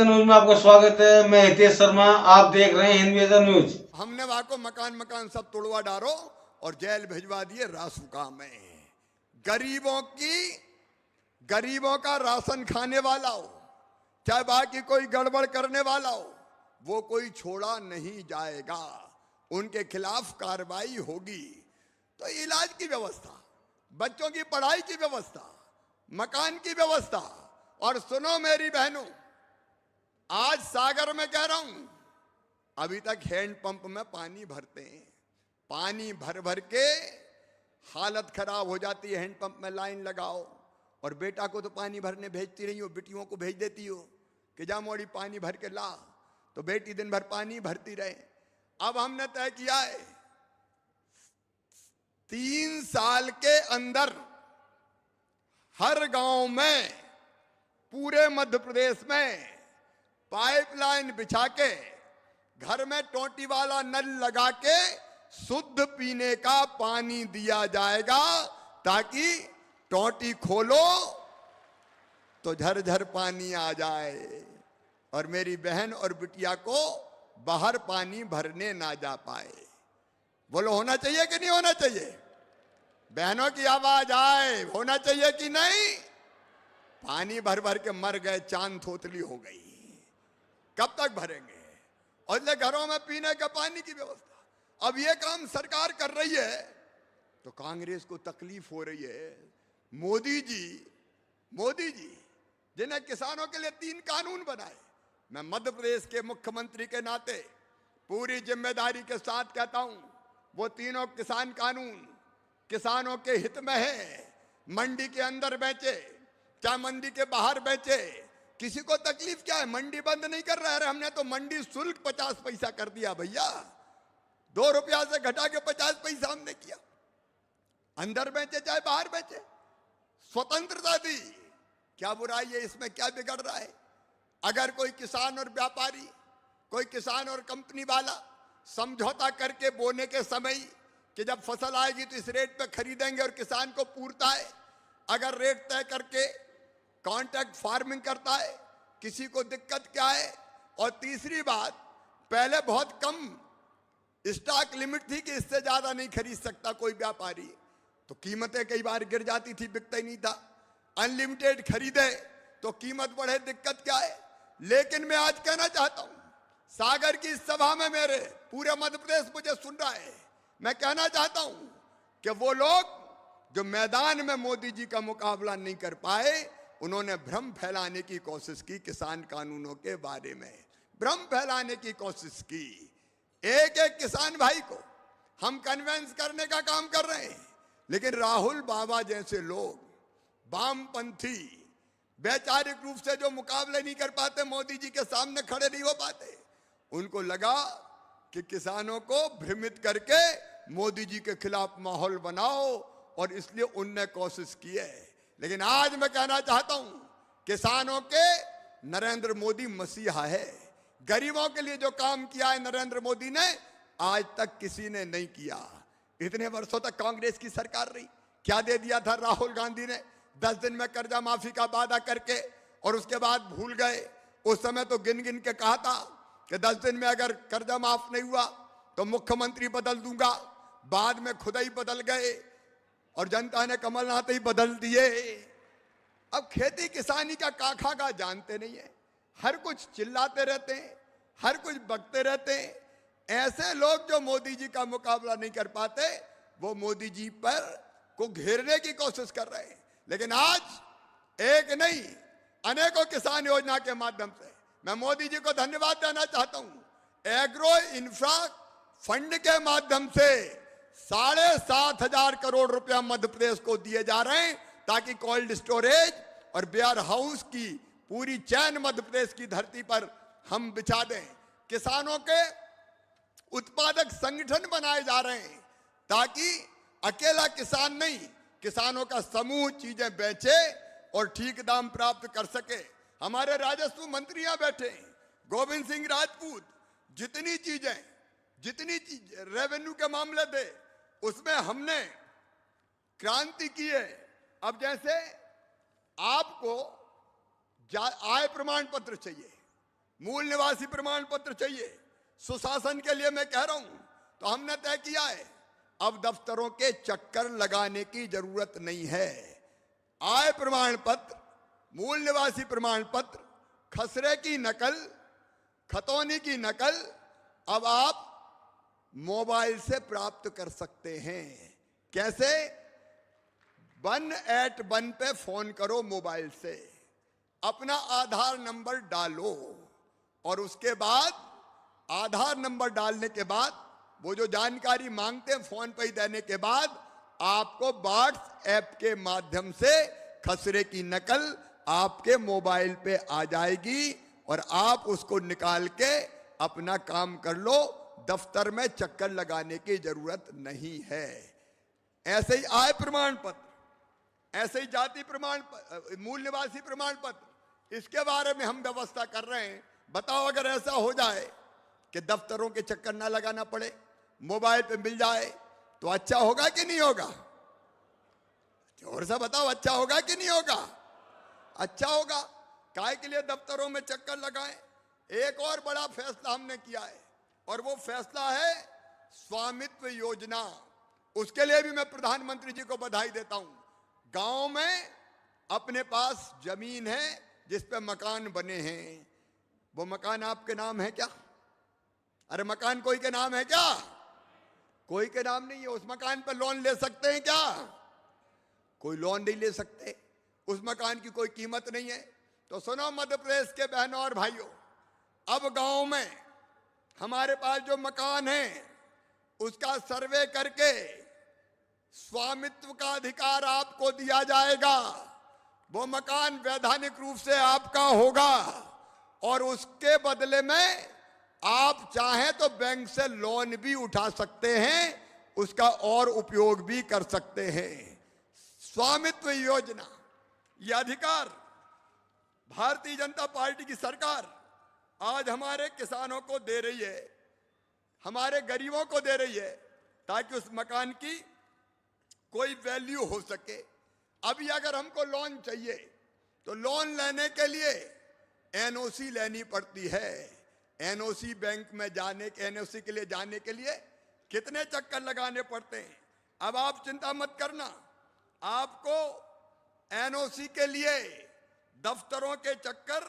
Weather news में आपका स्वागत है। मैं हितेश शर्मा, आप देख रहे हैं हिंद वेदर न्यूज। हमने वहां को मकान मकान सब तोड़वा डालो और जेल भिजवा दिए रासुका में। गरीबों का राशन खाने वाला हो, चाहे बाकी कोई गड़बड़ करने वाला हो, वो कोई छोड़ा नहीं जाएगा, उनके खिलाफ कार्रवाई होगी। तो इलाज की व्यवस्था, बच्चों की पढ़ाई की व्यवस्था, मकान की व्यवस्था। और सुनो मेरी बहनों, आज सागर में कह रहा हूं, अभी तक हैंडपंप में पानी भरते हैं, पानी भर भर के हालत खराब हो जाती है। हैंडपंप में लाइन लगाओ और बेटा को तो पानी भरने भेजती रही हो, बेटियों को भेज देती हो कि जा मोड़ी पानी भर के ला, तो बेटी दिन भर पानी भरती रहे। अब हमने तय किया है 3 साल के अंदर हर गांव में, पूरे मध्य प्रदेश में पाइपलाइन बिछा के, घर में टोटी वाला नल लगा के शुद्ध पीने का पानी दिया जाएगा, ताकि टोटी खोलो तो झरझर पानी आ जाए और मेरी बहन और बिटिया को बाहर पानी भरने ना जा पाए। बोलो, होना चाहिए कि नहीं होना चाहिए? बहनों की आवाज आए, होना चाहिए कि नहीं? पानी भर भर के मर गए, चांद थोतली हो गई, कब तक भरेंगे? और इसलिए घरों में पीने का पानी की व्यवस्था। अब ये काम सरकार कर रही है तो कांग्रेस को तकलीफ हो रही है। मोदी जी जिन्हें किसानों के लिए 3 कानून बनाए, मैं मध्य प्रदेश के मुख्यमंत्री के नाते पूरी जिम्मेदारी के साथ कहता हूं, वो तीनों किसान कानून किसानों के हित में है। मंडी के अंदर बेचे चाहे मंडी के बाहर बेचे, किसी को तकलीफ क्या है? मंडी बंद नहीं कर रहा है, हमने तो मंडी शुल्क 50 पैसा कर दिया भैया, 2 रुपया से घटा के 50 पैसा हमने किया। अंदर बेचे चाहे बाहर बेचे, स्वतंत्रता दी, क्या बुराई है इसमें? क्या बिगड़ रहा है? अगर कोई किसान और व्यापारी, कोई किसान और कंपनी वाला समझौता करके बोने के समय कि जब फसल आएगी तो इस रेट पे खरीदेंगे और किसान को पूरता है, अगर रेट तय करके कॉन्ट्रैक्ट फार्मिंग करता है, किसी को दिक्कत क्या है? और तीसरी बात, पहले बहुत कम स्टॉक लिमिट थी कि इससे ज्यादा नहीं खरीद सकता कोई व्यापारी, तो कीमतें कई बार गिर जाती थी, बिकता ही नहीं था। अनलिमिटेड खरीदे तो कीमत बढ़े, दिक्कत क्या है? लेकिन मैं आज कहना चाहता हूं, सागर की इस सभा में मेरे पूरे मध्य प्रदेश मुझे सुन रहा है, मैं कहना चाहता हूं कि वो लोग जो मैदान में मोदी जी का मुकाबला नहीं कर पाए, उन्होंने भ्रम फैलाने की कोशिश की, किसान कानूनों के बारे में भ्रम फैलाने की कोशिश की। एक एक किसान भाई को हम कन्विंस करने का काम कर रहे हैं, लेकिन राहुल बाबा जैसे लोग, वामपंथी, वैचारिक रूप से जो मुकाबले नहीं कर पाते, मोदी जी के सामने खड़े नहीं हो पाते, उनको लगा कि किसानों को भ्रमित करके मोदी जी के खिलाफ माहौल बनाओ, और इसलिए उनने कोशिश की है। लेकिन आज मैं कहना चाहता हूं, किसानों के नरेंद्र मोदी मसीहा है। गरीबों के लिए जो काम किया है नरेंद्र मोदी ने, आज तक किसी ने नहीं किया। इतने वर्षों तक कांग्रेस की सरकार रही, क्या दे दिया था राहुल गांधी ने? 10 दिन में कर्जा माफी का वादा करके, और उसके बाद भूल गए। उस समय तो गिन गिन के कहा था कि 10 दिन में अगर कर्जा माफ नहीं हुआ तो मुख्यमंत्री बदल दूंगा। बाद में खुद ही बदल गए और जनता ने कमलनाथ ही बदल दिए। अब खेती किसानी का काखा का जानते नहीं है, हर कुछ चिल्लाते रहते हैं, हर कुछ बकते रहते हैं। ऐसे लोग जो मोदी जी का मुकाबला नहीं कर पाते, वो मोदी जी पर को घेरने की कोशिश कर रहे हैं। लेकिन आज एक नहीं, अनेकों किसान योजना के माध्यम से मैं मोदी जी को धन्यवाद देना चाहता हूं। एग्रो इंफ्रा फंड के माध्यम से 7,500 करोड़ रुपया मध्य प्रदेश को दिए जा रहे हैं, ताकि कोल्ड स्टोरेज और वेयर हाउस की पूरी चैन मध्य प्रदेश की धरती पर हम बिछा दें। किसानों के उत्पादक संगठन बनाए जा रहे हैं, ताकि अकेला किसान नहीं, किसानों का समूह चीजें बेचे और ठीक दाम प्राप्त कर सके। हमारे राजस्व मंत्री यहां बैठे हैं, गोविंद सिंह राजपूत, जितनी चीज रेवेन्यू के मामले थे, उसमें हमने क्रांति की है। अब जैसे आपको आय प्रमाण पत्र चाहिए, मूल निवासी प्रमाण पत्र चाहिए। सुशासन के लिए मैं कह रहा हूं, तो हमने तय किया है अब दफ्तरों के चक्कर लगाने की जरूरत नहीं है। आय प्रमाण पत्र, मूल निवासी प्रमाण पत्र, खसरे की नकल, खतौनी की नकल अब आप मोबाइल से प्राप्त कर सकते हैं। कैसे? 181 पे फोन करो मोबाइल से, अपना आधार नंबर डालो और उसके बाद आधार नंबर डालने के बाद वो जो जानकारी मांगते हैं फोन पे ही देने के बाद आपको व्हाट्सएप के माध्यम से खसरे की नकल आपके मोबाइल पे आ जाएगी और आप उसको निकाल के अपना काम कर लो। दफ्तर में चक्कर लगाने की जरूरत नहीं है। ऐसे ही आय प्रमाण पत्र, ऐसे ही जाति प्रमाण, मूल निवासी प्रमाण पत्र, इसके बारे में हम व्यवस्था कर रहे हैं। बताओ अगर ऐसा हो जाए कि दफ्तरों के चक्कर ना लगाना पड़े, मोबाइल पे मिल जाए, तो अच्छा होगा कि नहीं होगा? और से बताओ, अच्छा होगा कि नहीं होगा? अच्छा होगा। काय के लिए दफ्तरों में चक्कर लगाएं? एक और बड़ा फैसला हमने किया है और वो फैसला है स्वामित्व योजना। उसके लिए भी मैं प्रधानमंत्री जी को बधाई देता हूं। गांव में अपने पास जमीन है जिस पे मकान बने हैं, वो मकान आपके नाम है क्या? अरे मकान कोई के नाम है क्या? कोई के नाम नहीं है। उस मकान पर लोन ले सकते हैं क्या? कोई लोन नहीं ले सकते। उस मकान की कोई कीमत नहीं है। तो सुनो मध्य प्रदेश के बहनों और भाइयों, अब गांव में हमारे पास जो मकान है उसका सर्वे करके स्वामित्व का अधिकार आपको दिया जाएगा। वो मकान वैधानिक रूप से आपका होगा और उसके बदले में आप चाहें तो बैंक से लोन भी उठा सकते हैं, उसका और उपयोग भी कर सकते हैं। स्वामित्व योजना, यह अधिकार भारतीय जनता पार्टी की सरकार आज हमारे किसानों को दे रही है, हमारे गरीबों को दे रही है, ताकि उस मकान की कोई वैल्यू हो सके। अभी अगर हमको लोन चाहिए तो लोन लेने के लिए एनओसी लेनी पड़ती है। एनओसी बैंक में जाने के, एनओसी के लिए जाने के लिए कितने चक्कर लगाने पड़ते हैं। अब आप चिंता मत करना, आपको एनओसी के लिए दफ्तरों के चक्कर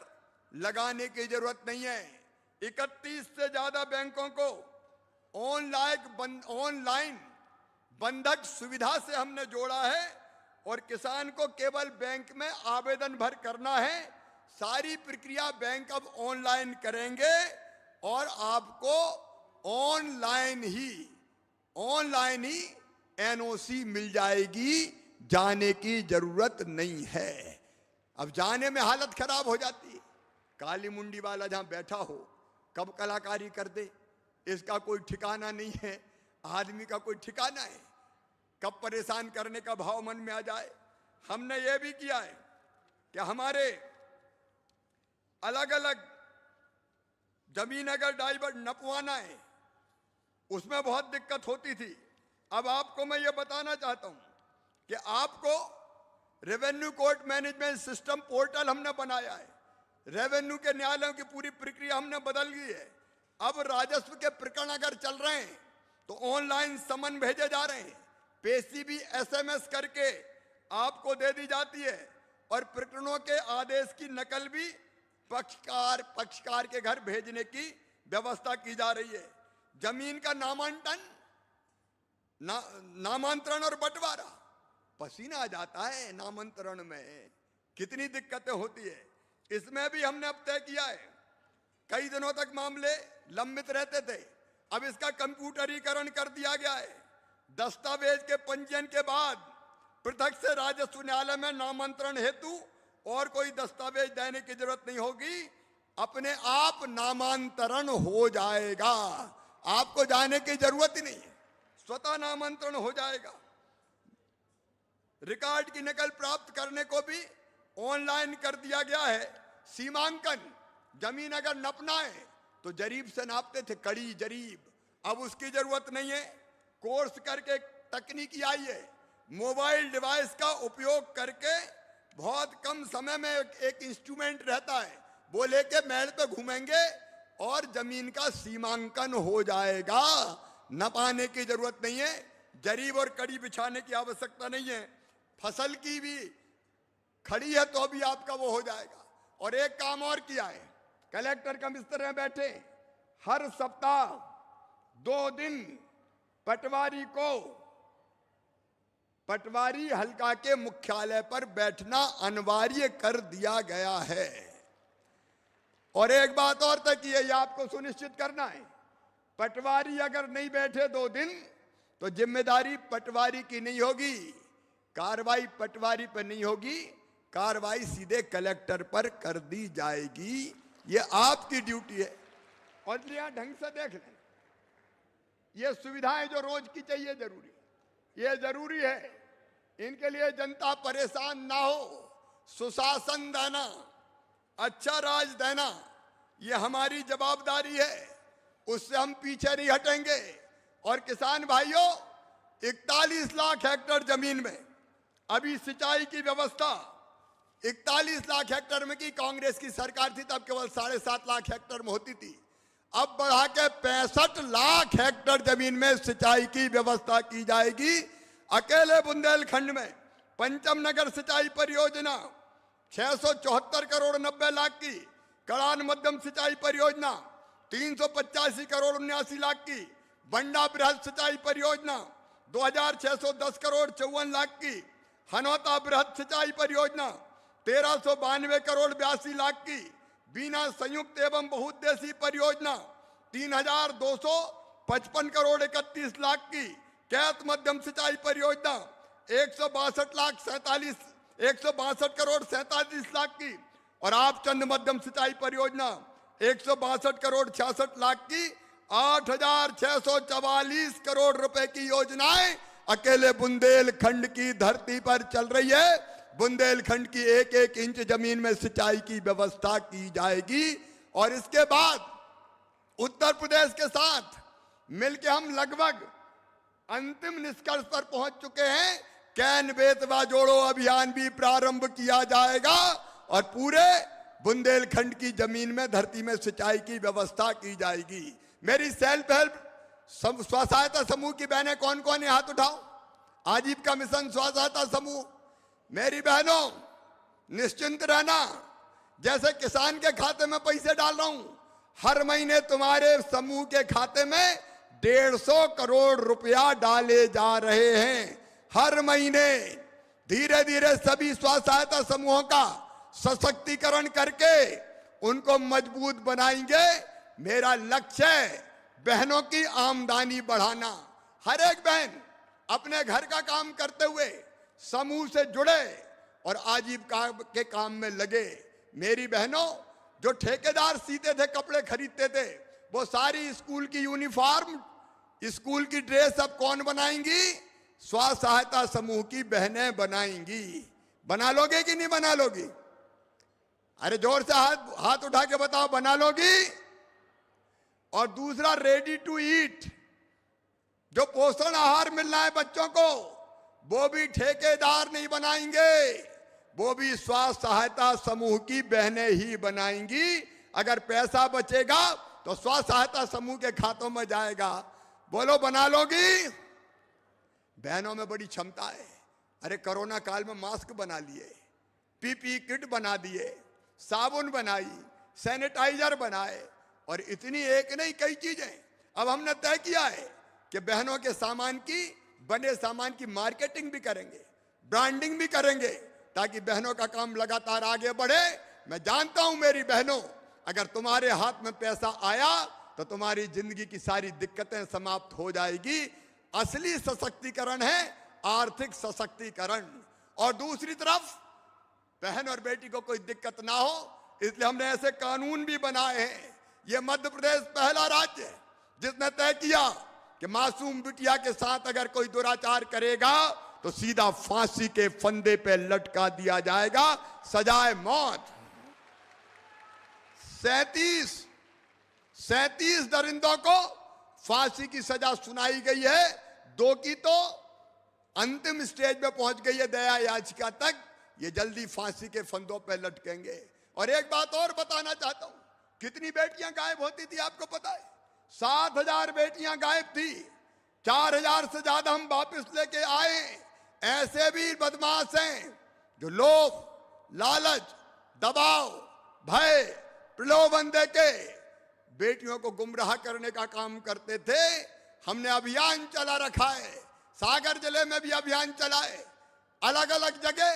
लगाने की जरूरत नहीं है। 31 से ज्यादा बैंकों को ऑनलाइन बंधक सुविधा से हमने जोड़ा है और किसान को केवल बैंक में आवेदन भर करना है। सारी प्रक्रिया बैंक अब ऑनलाइन करेंगे और आपको ऑनलाइन ही एनओसी मिल जाएगी, जाने की जरूरत नहीं है। अब जाने में हालत खराब हो जाती है। काली मुंडी वाला जहां बैठा हो कब कलाकारी कर दे, इसका कोई ठिकाना नहीं है। आदमी का कोई ठिकाना है, कब परेशान करने का भाव मन में आ जाए। हमने ये भी किया है कि हमारे अलग अलग जमीन अगर डाइवर्ट नपवाना है, उसमें बहुत दिक्कत होती थी। अब आपको मैं ये बताना चाहता हूं कि आपको revenue court management system portal हमने बनाया है। रेवेन्यू के न्यायालयों की पूरी प्रक्रिया हमने बदल गई है। अब राजस्व के प्रकरण अगर चल रहे हैं तो ऑनलाइन समन भेजे जा रहे हैं, पेशीबी एसएमएस करके आपको दे दी जाती है और प्रकरणों के आदेश की नकल भी पक्षकार के घर भेजने की व्यवस्था की जा रही है। जमीन का नामांतरण और बंटवारा, पसीना आ जाता है नामांतरण में, कितनी दिक्कतें होती है। इसमें भी हमने अब तय किया है, कई दिनों तक मामले लंबित रहते थे, अब इसका कंप्यूटरीकरण कर दिया गया है। दस्तावेज के पंजीयन के बाद पृथक से राजस्व न्यायालय में नामांतरण हेतु और कोई दस्तावेज देने की जरूरत नहीं होगी, अपने आप नामांतरण हो जाएगा। आपको जाने की जरूरत ही नहीं है, स्वतः नामांतरण हो जाएगा। रिकॉर्ड की नकल प्राप्त करने को भी ऑनलाइन कर दिया गया है। सीमांकन, जमीन अगर नपना है तो जरीब से नापते थे, कड़ी जरीब, अब उसकी जरूरत नहीं है। कोर्स करके तकनीकी आई है, मोबाइल डिवाइस का उपयोग करके बहुत कम समय में एक इंस्ट्रूमेंट रहता है वो लेके मेड़ पे घूमेंगे और जमीन का सीमांकन हो जाएगा। न पाने की जरूरत नहीं है, जरीब और कड़ी बिछाने की आवश्यकता नहीं है, फसल की भी खड़ी है तो भी आपका वो हो जाएगा। और एक काम और किया है, कलेक्टर का मिस्त्र में बैठे, हर सप्ताह 2 दिन पटवारी को पटवारी हल्का के मुख्यालय पर बैठना अनिवार्य कर दिया गया है। और एक बात और तय की है, ये आपको सुनिश्चित करना है, पटवारी अगर नहीं बैठे 2 दिन तो जिम्मेदारी पटवारी की नहीं होगी, कार्रवाई पटवारी पर नहीं होगी, कार्रवाई सीधे कलेक्टर पर कर दी जाएगी। ये आपकी ड्यूटी है। और यहां ढंग से देख लें, ये सुविधाएं जो रोज की चाहिए जरूरी, ये जरूरी है, इनके लिए जनता परेशान ना हो। सुशासन देना, अच्छा राज देना, ये हमारी जवाबदारी है, उससे हम पीछे नहीं हटेंगे। और किसान भाइयों, 41 लाख हेक्टेयर जमीन में अभी सिंचाई की व्यवस्था 41 लाख हेक्टेयर में की कांग्रेस की सरकार थी, तब केवल 7.5 लाख हेक्टेयर में होती थी। अब बढ़ा के 65 लाख हेक्टेयर जमीन में सिंचाई की व्यवस्था की जाएगी। अकेले बुंदेलखंड में पंचम नगर सिंचाई परियोजना 674 करोड़ 90 लाख की, कड़ान मध्यम सिंचाई परियोजना 385 करोड़ 79 लाख की, बंडा बृहद सिंचाई परियोजना 2610 करोड़ 54 लाख की, हनौता बृहद सिंचाई परियोजना 1392 करोड़ 82 लाख की, बीना संयुक्त एवं बहुउद्देशीय परियोजना 3255 करोड़ 31 लाख की, कैत मध्यम सिंचाई परियोजना 162 करोड़ 47 लाख की, और आपचंद मध्यम सिंचाई परियोजना 162 करोड़ 66 लाख की, 8644 करोड़ रुपए की योजनाएं अकेले बुंदेलखंड की धरती पर चल रही है। बुंदेलखंड की 1-1 इंच जमीन में सिंचाई की व्यवस्था की जाएगी। और इसके बाद उत्तर प्रदेश के साथ मिलकर हम लगभग अंतिम निष्कर्ष पर पहुंच चुके हैं। कैन बेतवा जोड़ो अभियान भी प्रारंभ किया जाएगा और पूरे बुंदेलखंड की जमीन में धरती में सिंचाई की व्यवस्था की जाएगी। मेरी सेल्फ हेल्प स्व सहायता समूह की बहनें कौन कौन है, हाथ उठाओ। आजीविका मिशन स्व सहायता समूह, मेरी बहनों निश्चिंत रहना, जैसे किसान के खाते में पैसे डाल रहा हूं, हर महीने तुम्हारे समूह के खाते में 150 करोड़ रुपया डाले जा रहे हैं। हर महीने धीरे धीरे सभी स्व सहायता समूहों का सशक्तिकरण करके उनको मजबूत बनाएंगे। मेरा लक्ष्य है बहनों की आमदनी बढ़ाना। हर एक बहन अपने घर का काम करते हुए समूह से जुड़े और आजीविका के काम में लगे। मेरी बहनों, जो ठेकेदार सीते थे, कपड़े खरीदते थे, वो सारी स्कूल की यूनिफॉर्म, स्कूल की ड्रेस अब कौन बनाएंगी? स्व सहायता समूह की बहनें बनाएंगी। बना लोगे कि नहीं बना लोगी? अरे जोर से हाथ उठा के बताओ, बना लोगी? और दूसरा, रेडी टू ईट, जो पोषण आहार मिलना है बच्चों को, वो भी ठेकेदार नहीं बनाएंगे, वो भी स्व सहायता समूह की बहनें ही बनाएंगी। अगर पैसा बचेगा तो स्व सहायता समूह के खातों में जाएगा। बोलो, बना लोगी? बहनों में बड़ी क्षमता है। अरे कोरोना काल में मास्क बना लिए, पीपी किट बना दिए, साबुन बनाई, सैनिटाइजर बनाए, और इतनी एक नहीं कई चीजें। अब हमने तय किया है कि बहनों के सामान की, बने सामान की मार्केटिंग भी करेंगे, ब्रांडिंग भी करेंगे, ताकि बहनों का काम लगातार आगे बढ़े। मैं जानता हूं मेरी बहनों, अगर तुम्हारे हाथ में पैसा आया तो तुम्हारी जिंदगी की सारी दिक्कतें समाप्त हो जाएगी। असली सशक्तिकरण है आर्थिक सशक्तिकरण। और दूसरी तरफ बहन और बेटी को कोई दिक्कत ना हो, इसलिए हमने ऐसे कानून भी बनाए हैं। ये मध्य प्रदेश पहला राज्य है जिसने तय किया कि मासूम बिटिया के साथ अगर कोई दुराचार करेगा तो सीधा फांसी के फंदे पे लटका दिया जाएगा, सजाए मौत। 37 दरिंदों को फांसी की सजा सुनाई गई है। 2 की तो अंतिम स्टेज पे पहुंच गई है, दया याचिका तक। ये जल्दी फांसी के फंदों पे लटकेंगे। और एक बात और बताना चाहता हूं, कितनी बेटियां गायब होती थी आपको पता है? 7,000 बेटियां गायब थी, 4,000 से ज्यादा हम वापस लेके आए। ऐसे भी बदमाश हैं जो लोभ, लालच, दबाव, भय, प्रलोभन देके बेटियों को गुमराह करने का काम करते थे। हमने अभियान चला रखा है, सागर जिले में भी अभियान चलाए, अलग अलग जगह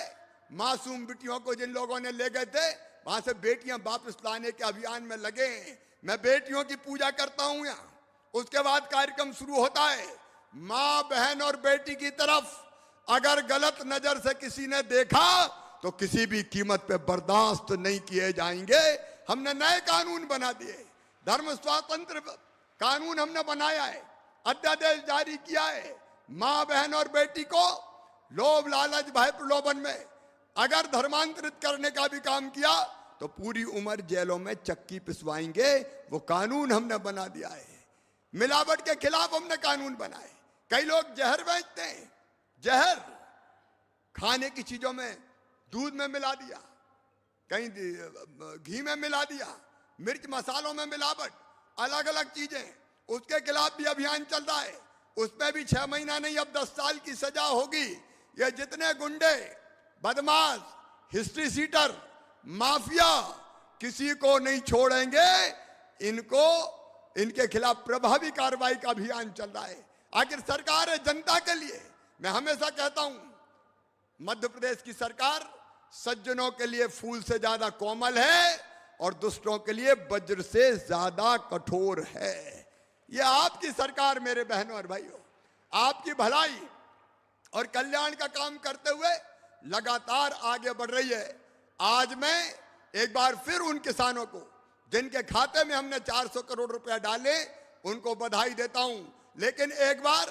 मासूम बेटियों को जिन लोगों ने ले गए थे वहां से बेटियां वापस लाने के अभियान में लगे हैं। मैं बेटियों की पूजा करता हूं यहां, उसके बाद कार्यक्रम शुरू होता है। मां, बहन और बेटी की तरफ अगर गलत नजर से किसी ने देखा तो किसी भी कीमत पे बर्दाश्त नहीं किए जाएंगे। हमने नए कानून बना दिए, धर्म स्वातंत्र कानून हमने बनाया है, अध्यादेश जारी किया है। मां, बहन और बेटी को लोभ, लालच, भय, प्रलोभन में अगर धर्मांतरित करने का भी काम किया तो पूरी उम्र जेलों में चक्की पिसवाएंगे। वो कानून हमने बना दिया है। मिलावट के खिलाफ हमने कानून बनाए। कई लोग जहर बेचते हैं, जहर खाने की चीजों में, दूध में मिला दिया, कहीं घी में मिला दिया, मिर्च मसालों में मिलावट, अलग अलग चीजें, उसके खिलाफ भी अभियान चल रहा है। उसमें भी 6 महीना नहीं, अब 10 साल की सजा होगी। ये जितने गुंडे, बदमाश, हिस्ट्री सीटर, माफिया, किसी को नहीं छोड़ेंगे। इनके खिलाफ प्रभावी कार्रवाई का अभियान चल रहा है। आखिर सरकार है जनता के लिए। मैं हमेशा कहता हूं, मध्य प्रदेश की सरकार सज्जनों के लिए फूल से ज्यादा कोमल है और दुष्टों के लिए वज्र से ज्यादा कठोर है। यह आपकी सरकार मेरे बहनों और भाइयों, आपकी भलाई और कल्याण का काम करते हुए लगातार आगे बढ़ रही है। आज मैं एक बार फिर उन किसानों को जिनके खाते में हमने 400 करोड़ रुपया डाले, उनको बधाई देता हूं। लेकिन एक बार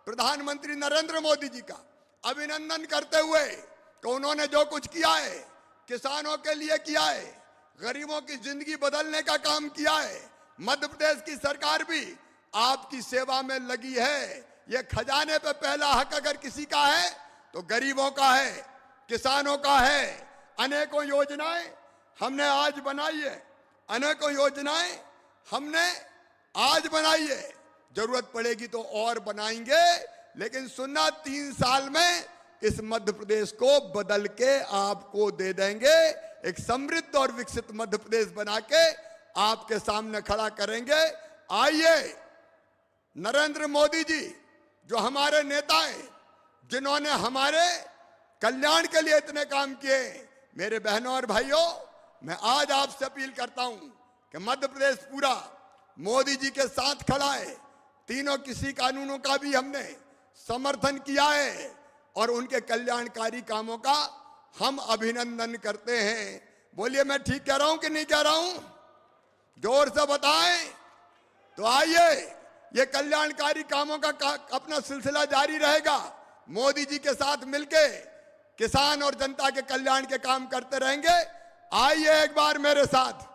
प्रधानमंत्री नरेंद्र मोदी जी का अभिनंदन करते हुए कि उन्होंने जो कुछ किया है, किसानों के लिए किया है, गरीबों की जिंदगी बदलने का काम किया है। मध्य प्रदेश की सरकार भी आपकी सेवा में लगी है। ये खजाने पे पहला हक अगर किसी का है तो गरीबों का है, किसानों का है। अनेकों योजनाएं हमने आज बनाई है, अनेकों योजनाएं हमने आज बनाई है। जरूरत पड़ेगी तो और बनाएंगे। लेकिन सुनना, 3 साल में इस मध्य प्रदेश को बदल के आपको दे देंगे। एक समृद्ध और विकसित मध्य प्रदेश बना के आपके सामने खड़ा करेंगे। आइए, नरेंद्र मोदी जी जो हमारे नेता हैं, जिन्होंने हमारे कल्याण के लिए इतने काम किए, मेरे बहनों और भाइयों, मैं आज आपसे अपील करता हूं कि मध्य प्रदेश पूरा मोदी जी के साथ खड़ा है। तीनों कृषि कानूनों का भी हमने समर्थन किया है और उनके कल्याणकारी कामों का हम अभिनंदन करते हैं। बोलिए, मैं ठीक कह रहा हूं कि नहीं कह रहा हूं? जोर से बताएं। तो आइए, ये कल्याणकारी कामों का अपना सिलसिला जारी रहेगा। मोदी जी के साथ मिलके किसान और जनता के कल्याण के काम करते रहेंगे। आइए एक बार मेरे साथ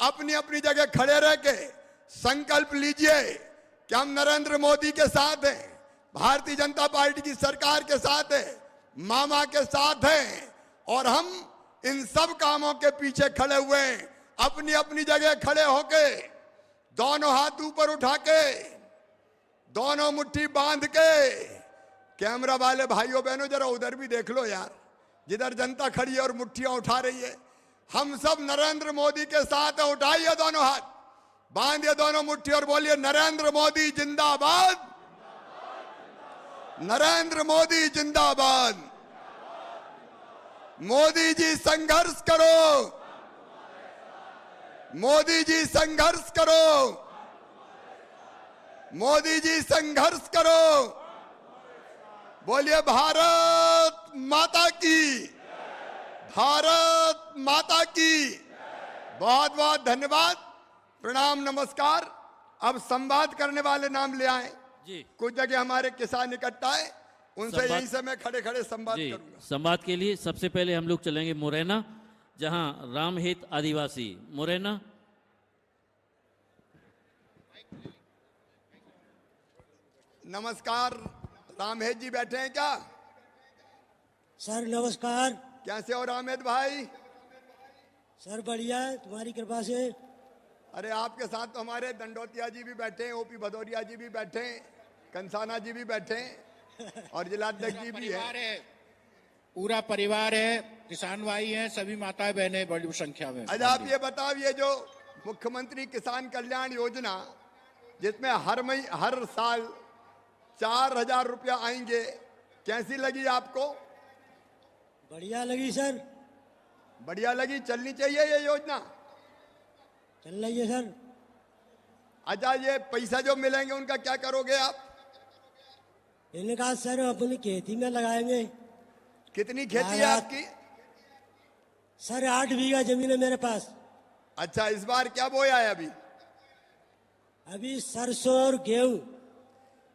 अपनी अपनी जगह खड़े रह के संकल्प लीजिए कि हम नरेंद्र मोदी के साथ हैं, भारतीय जनता पार्टी की सरकार के साथ है, मामा के साथ हैं और हम इन सब कामों के पीछे खड़े हुए हैं। अपनी अपनी जगह खड़े होके, दोनों हाथ ऊपर उठा के, दोनों मुट्ठी बांध के। कैमरा वाले भाइयों बहनों, जरा उधर भी देख लो यार, जिधर जनता खड़ी है और मुट्ठियां उठा रही है। हम सब नरेंद्र मोदी के साथ है। उठाइए दोनों हाथ, बांधिए दोनों मुट्ठी और बोलिए, नरेंद्र मोदी जिंदाबाद, नरेंद्र मोदी जिंदाबाद। मोदी जी संघर्ष करो, मोदी जी संघर्ष करो, मोदी जी संघर्ष करो। बोलिए, भारत माता की, भारत माता की। बहुत बहुत धन्यवाद, प्रणाम, नमस्कार। अब संवाद करने वाले नाम ले आए जी। कुछ जगह हमारे किसान इकट्ठा है, उनसे यहीं से मैं खड़े खड़े संवाद करूंगा। संवाद के लिए सबसे पहले हम लोग चलेंगे मुरैना, जहां रामहित आदिवासी मुरैना। नमस्कार, रामहेत जी बैठे हैं क्या? सर नमस्कार। कैसे हो रामहेत भाई? सर बढ़िया है तुम्हारी कृपा से। अरे आपके साथ तो हमारे दंडोतिया जी भी बैठे हैं, ओपी भदौरिया जी भी बैठे हैं, कंसाना जी भी बैठे हैं और जिलाध्यक्ष जी भी है। पूरा परिवार है, किसान भाई हैं, सभी माताएं बहनें बड़ी संख्या में। अच्छा आप ये बताओ, ये जो मुख्यमंत्री किसान कल्याण योजना जिसमें हर साल 4,000 रुपया आएंगे, कैसी लगी आपको? बढ़िया लगी सर। बढ़िया लगी, चलनी चाहिए ये योजना। चल रही है सर। अच्छा ये पैसा जो मिलेंगे उनका क्या करोगे आप? इनका सर अपनी खेती में लगाएंगे। कितनी खेती है आपकी? सर 8 बीघा जमीन है मेरे पास। अच्छा इस बार क्या बोया है अभी? अभी सरसों और गेहूं।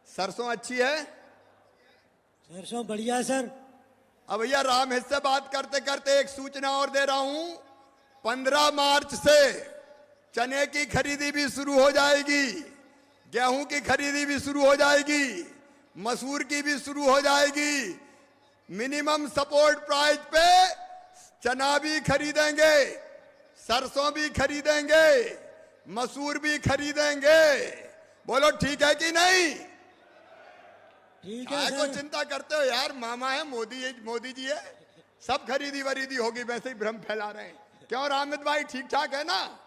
सरसों अच्छी है? सरसों बढ़िया है सर। अब भैया राम हित से बात करते करते एक सूचना और दे रहा हूं, 15 मार्च से चने की खरीदी भी शुरू हो जाएगी, गेहूं की खरीदी भी शुरू हो जाएगी, मसूर की भी शुरू हो जाएगी। मिनिमम सपोर्ट प्राइस पे चना भी खरीदेंगे, सरसों भी खरीदेंगे, मसूर भी खरीदेंगे। बोलो ठीक है कि नहीं? ठीक है काय को सर। चिंता करते हो यार, मामा है, मोदी जी है, सब खरीदी वरीदी होगी, वैसे ही भ्रम फैला रहे हैं। क्यों रामित भाई ठीक ठाक है ना?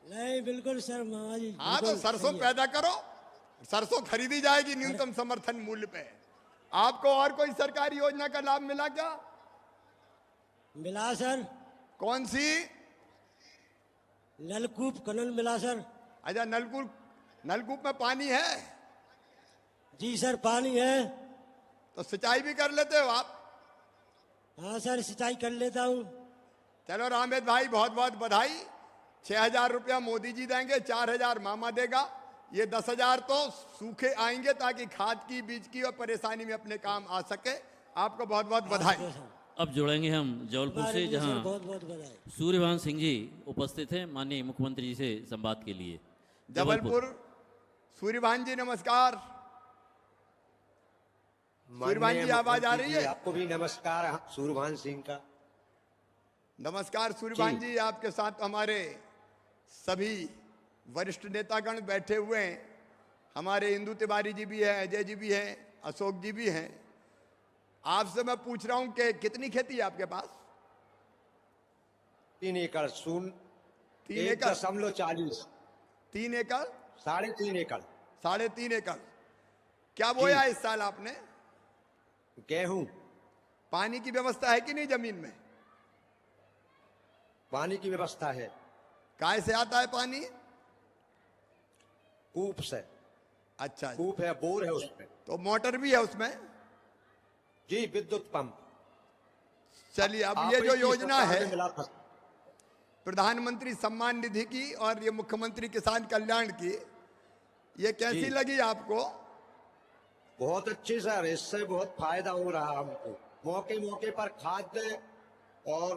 नहीं बिल्कुल सर मामा जी। हाँ तो बिल्कुल सरसों सही है। पैदा करो, सरसों खरीदी जाएगी न्यूनतम समर्थन मूल्य पे। आपको और कोई सरकारी योजना का लाभ मिला क्या? मिला सर। कौन सी? नलकूप कनल मिला सर। अच्छा नलकूप में पानी है? जी सर पानी है। तो सिंचाई भी कर लेते हो आप? हाँ सर सिंचाई कर लेता हूँ। चलो रामेद भाई बहुत बहुत बधाई। 6,000 रुपया मोदी जी देंगे, 4,000 मामा देगा, ये 10,000 तो सूखे आएंगे ताकि खाद की, बीज की और परेशानी में अपने काम आ सके। आपको बहुत बहुत बधाई। अब जुड़ेंगे हम जबलपुर से, जहां बहुत बहुत बधाई। सूर्यभान सिंह जी उपस्थित हैं माननीय मुख्यमंत्री जी से संवाद के लिए। जबलपुर सूर्यभान जी नमस्कार। सूर्यभान जी आवाज आ रही है? आपको भी नमस्कार सूर्यभान सिंह का। नमस्कार सूर्यभान जी, आपके साथ हमारे सभी वरिष्ठ नेतागण बैठे हुए हैं। हमारे इंदु तिवारी जी भी हैं, अजय जी भी हैं, अशोक जी भी हैं। आपसे मैं पूछ रहा हूं कि कितनी खेती है आपके पास? 3 एकड़ 3 एकड़ 1.40 3 एकड़ 3.5 एकड़ 3.5 एकड़। क्या बोया इस साल आपने? गेहूं। पानी की व्यवस्था है कि नहीं जमीन में? पानी की व्यवस्था है। काय से आता है पानी? कूप से। अच्छा जी। कूप है, बोर है उसमें। तो मोटर भी है उसमें? जी विद्युत पंप। चलिए अब आप ये जो ही की योजना सरकार है में मिला था। प्रधानमंत्री सम्मान निधि की और ये मुख्यमंत्री किसान कल्याण की, ये कैसी जी। लगी आपको? बहुत अच्छी सर, इससे बहुत फायदा हो रहा हमको। मौके मौके पर खाद और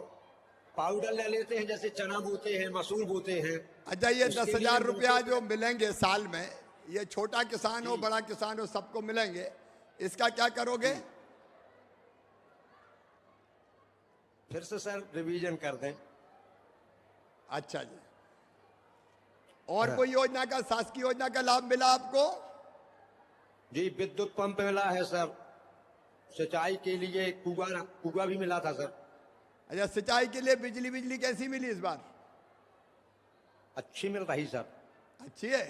पाउडर ले लेते हैं, जैसे चना बोते हैं, मसूर बोते हैं। अच्छा ये उसके 10,000 लिए रुपया जो मिलेंगे साल में, ये छोटा किसान हो बड़ा किसान हो सबको मिलेंगे, इसका क्या करोगे? फिर से सर रिवीजन कर दें। अच्छा जी। और कोई योजना का, शासकीय योजना का लाभ मिला आपको? जी विद्युत पंप मिला है सर। सिंचाई के लिए कुआ भी मिला था सर। अच्छा सिंचाई के लिए बिजली कैसी मिली इस बार? अच्छी मिल रही सर। अच्छी है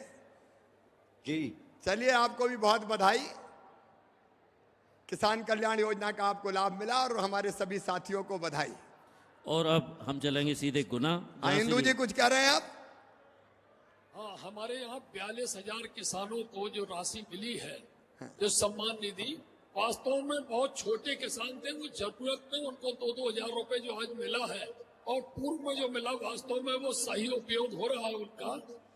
जी। चलिए आपको भी बहुत बधाई। किसान कल्याण योजना का आपको लाभ मिला और हमारे सभी साथियों को बधाई। और अब हम चलेंगे सीधे गुना। हाँ हिंदू जी कुछ कह रहे हैं आप? हाँ हमारे यहाँ 42,000 किसानों को जो राशि मिली है, जो सम्मान निधि, वास्तव में बहुत छोटे किसान थे, वो जरूरत में उनको 2-2 हजार रुपए जो आज मिला है और पूर्व में जो मिला, वास्तव में वो सही उपयोग हो रहा है उनका।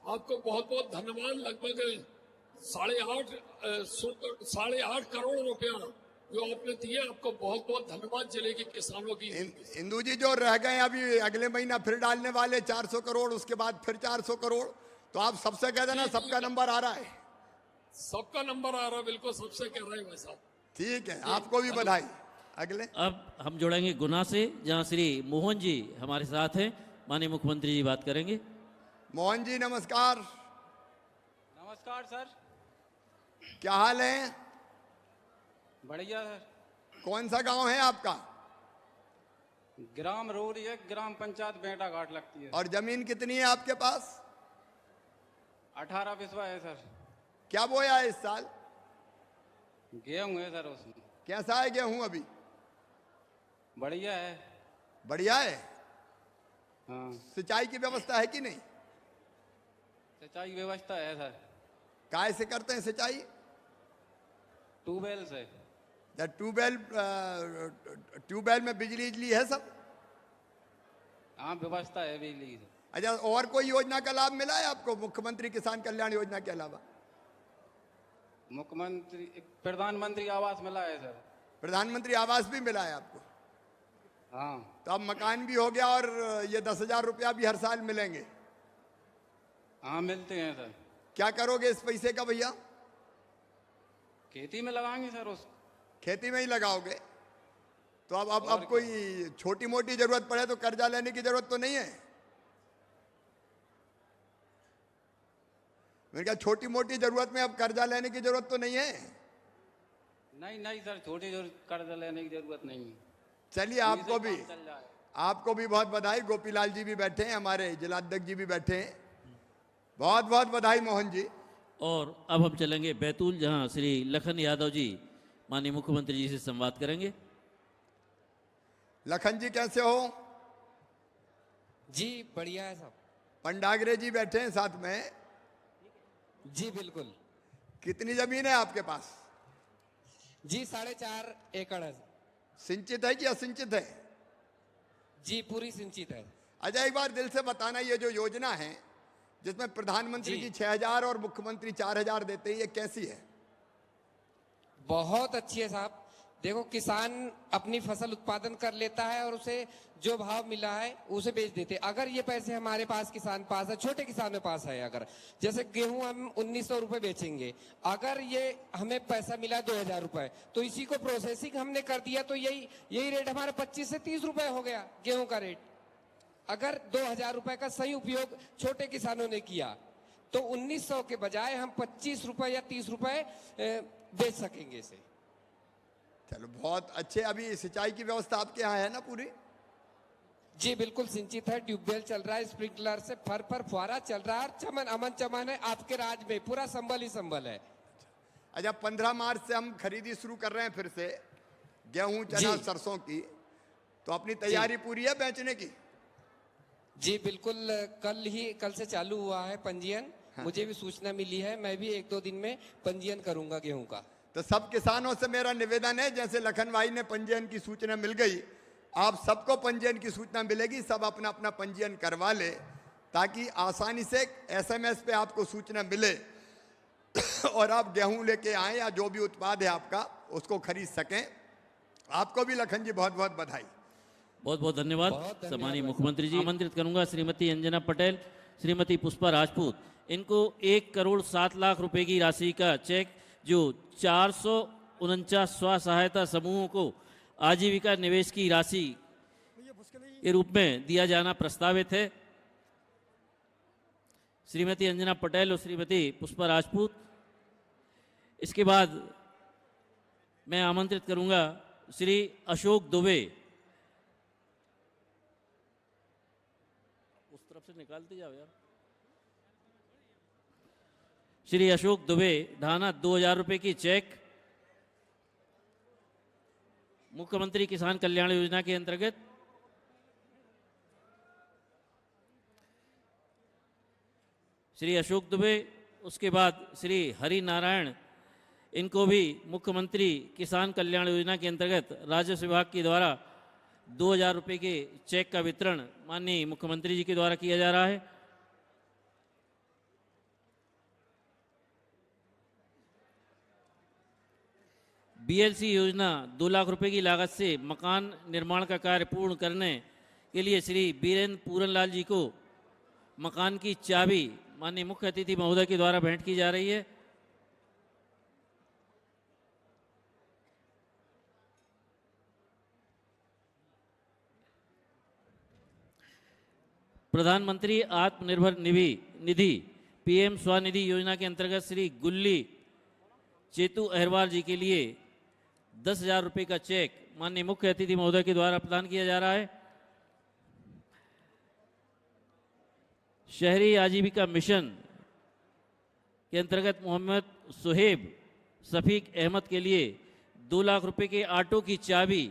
आपको बहुत बहुत धन्यवाद। लगभग 8.5 करोड़ रुपया जो आपने दिए, आपको बहुत बहुत धन्यवाद जिले के किसानों की। हिंदू जी जो रह गए अभी अगले महीना फिर डालने वाले 400 करोड़, उसके बाद फिर 400 करोड़, तो आप सबसे कह देना सबका नंबर आ रहा है। सबका नंबर आ रहा है, बिल्कुल सबसे कह रहे हैं भाई साहब। ठीक है आपको भी बधाई। अगले अब हम जुड़ेंगे गुना से, जहां श्री मोहन जी हमारे साथ हैं। माननीय मुख्यमंत्री जी बात करेंगे। मोहन जी नमस्कार। नमस्कार सर। क्या हाल है? बढ़िया सर। कौन सा गांव है आपका? ग्राम रोरी है, ग्राम पंचायत बेटा घाट लगती है। और जमीन कितनी है आपके पास? 18 बिस्वा है सर। क्या बोया है इस साल? गेहूं है सर उसमें। कैसा है गेहूं अभी? बढ़िया है। बढ़िया है। हाँ। सिंचाई की व्यवस्था है कि नहीं? सिंचाई व्यवस्था है सर। काय से करते हैं सिंचाई? ट्यूबवेल से। ट्यूबवेल में बिजली है सब? हाँ व्यवस्था है बिजली की। अच्छा, और कोई योजना का लाभ मिला है आपको मुख्यमंत्री किसान कल्याण योजना के अलावा? मुख्यमंत्री प्रधानमंत्री आवास मिला है सर। प्रधानमंत्री आवास भी मिला है आपको? हाँ। तो अब मकान भी हो गया और ये 10,000 रुपया भी हर साल मिलेंगे? हाँ मिलते हैं सर। क्या करोगे इस पैसे का भैया? खेती में लगाएंगे सर उस। खेती में ही लगाओगे? तो अब कोई छोटी मोटी जरूरत पड़े तो कर्जा लेने की जरूरत तो नहीं है? मैंने कहा छोटी मोटी जरूरत में अब कर्जा लेने की जरूरत तो नहीं है? नहीं नहीं सर, छोटी कर्जा लेने की जरूरत नहीं है। चलिए आपको भी बहुत बधाई। गोपीलाल जी भी बैठे हैं, हमारे जिलाध्यक्ष जी भी बैठे हैं, बहुत बहुत बधाई मोहन जी। और अब हम चलेंगे बैतूल, जहां श्री लखन यादव जी माननीय मुख्यमंत्री जी से संवाद करेंगे। लखन जी कैसे हो? जी बढ़िया है साहब। पंडागरे जी बैठे हैं साथ में। जी बिल्कुल। कितनी जमीन है आपके पास? जी 4.5 एकड़ है। सिंचित है कि असिंचित है? जी पूरी सिंचित है। अच्छा, एक बार दिल से बताना, ये जो योजना है जिसमें प्रधानमंत्री जी 6,000 और मुख्यमंत्री 4,000 देते हैं, ये कैसी है? बहुत अच्छी है साहब। देखो, किसान अपनी फसल उत्पादन कर लेता है और उसे जो भाव मिला है उसे बेच देते। अगर ये पैसे हमारे पास किसान पास है, छोटे किसान के पास है, अगर जैसे गेहूं हम 1900 रुपए बेचेंगे, अगर ये हमें पैसा मिला 2,000 रुपए, तो इसी को प्रोसेसिंग हमने कर दिया तो यही रेट हमारा 25 से 30 रुपए हो गया गेहूं का रेट। अगर 2,000 रुपए का सही उपयोग छोटे किसानों ने किया तो 1900 के बजाय हम 25 रुपए या 30 रुपए बेच सकेंगे इसे। चलो बहुत अच्छे। अभी सिंचाई की व्यवस्था आपके यहाँ है ना पूरी? जी बिल्कुल सिंचित है, ट्यूबवेल चल रहा है, स्प्रिंकलर से फर फुहारा चल रहा है, चमन अमन चमन है। आपके राज में पूरा संबल ही संबल है। अच्छा, 15 मार्च से हम खरीदी शुरू कर रहे हैं फिर से गेहूं, चना, सरसों की, तो अपनी तैयारी पूरी है बेचने की? जी बिल्कुल, कल से चालू हुआ है पंजीयन। हाँ। मुझे भी सूचना मिली है, मैं भी 1-2 दिन में पंजीयन करूंगा गेहूं का। तो सब किसानों से मेरा निवेदन है, जैसे लखन भाई ने पंजीयन की सूचना मिल गई, आप सबको पंजीयन की सूचना मिलेगी, सब अपना अपना पंजीयन करवा ले, ताकि आसानी से SMS पे आपको सूचना मिले और आप गेहूं लेके आए या जो भी उत्पाद है आपका उसको खरीद सकें। आपको भी लखन जी बहुत बहुत बधाई। बहुत बहुत धन्यवाद। सम्मानीय मुख्यमंत्री जी, आमंत्रित करूंगा श्रीमती अंजना पटेल, श्रीमती पुष्पा राजपूत, इनको 1,07 लाख रुपए की राशि का चेक जो 449 स्व सहायता समूहों को आजीविका निवेश की राशि के रूप में दिया जाना प्रस्तावित है। श्रीमती अंजना पटेल और श्रीमती पुष्पा राजपूत। इसके बाद मैं आमंत्रित करूंगा श्री अशोक दुबे, उस तरफ से निकालते जाओ यार। श्री अशोक दुबे ढाना 2,000 रुपए की चेक मुख्यमंत्री किसान कल्याण योजना के अंतर्गत। श्री अशोक दुबे, उसके बाद श्री हरि नारायण, इनको भी मुख्यमंत्री किसान कल्याण योजना के अंतर्गत राजस्व विभाग के द्वारा 2,000 रुपए के चेक का वितरण माननीय मुख्यमंत्री जी के द्वारा किया जा रहा है। BLC योजना 2 लाख रुपए की लागत से मकान निर्माण का कार्य पूर्ण करने के लिए श्री बीरेंद्र पूरनलाल जी को मकान की चाबी माननीय मुख्य अतिथि महोदय के द्वारा भेंट की जा रही है। प्रधानमंत्री आत्मनिर्भर निधि पीएम स्वनिधि योजना के अंतर्गत श्री गुल्ली चेतू अहिरवार जी के लिए 10,000 रुपये का चेक माननीय मुख्य अतिथि महोदय के द्वारा प्रदान किया जा रहा है। शहरी आजीविका मिशन के अंतर्गत मोहम्मद सुहेब सफीक अहमद के लिए 2 लाख रुपए के ऑटो की चाबी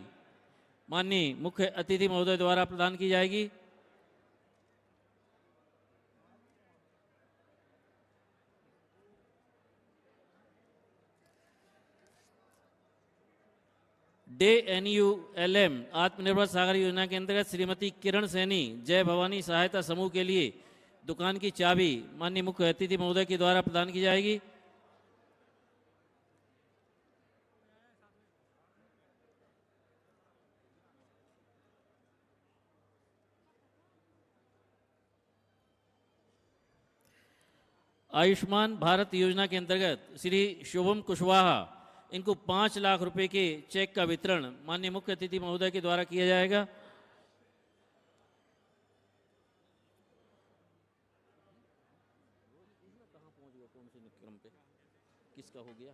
माननीय मुख्य अतिथि महोदय द्वारा प्रदान की जाएगी। DNULM आत्मनिर्भर सागर योजना के अंतर्गत श्रीमती किरण सैनी जय भवानी सहायता समूह के लिए दुकान की चाबी माननीय मुख्य अतिथि महोदय के द्वारा प्रदान की जाएगी। आयुष्मान भारत योजना के अंतर्गत श्री शुभम कुशवाहा इनको 5 लाख रुपए के चेक का वितरण माननीय मुख्य अतिथि महोदय के द्वारा किया जाएगा। किसका हो गया?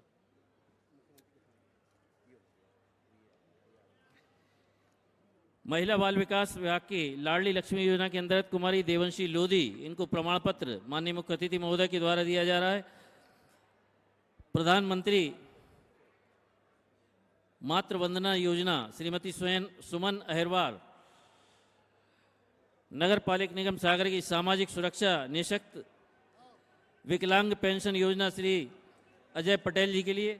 महिला बाल विकास विभाग की लाडली लक्ष्मी योजना के अंतर्गत कुमारी देवंशी लोधी इनको प्रमाण पत्र माननीय मुख्य अतिथि महोदय के द्वारा दिया जा रहा है। प्रधानमंत्री मातृ वंदना योजना श्रीमती सुमन अहिरवार नगर पालिक निगम सागर की सामाजिक सुरक्षा निःशक्त विकलांग पेंशन योजना श्री अजय पटेल जी के लिए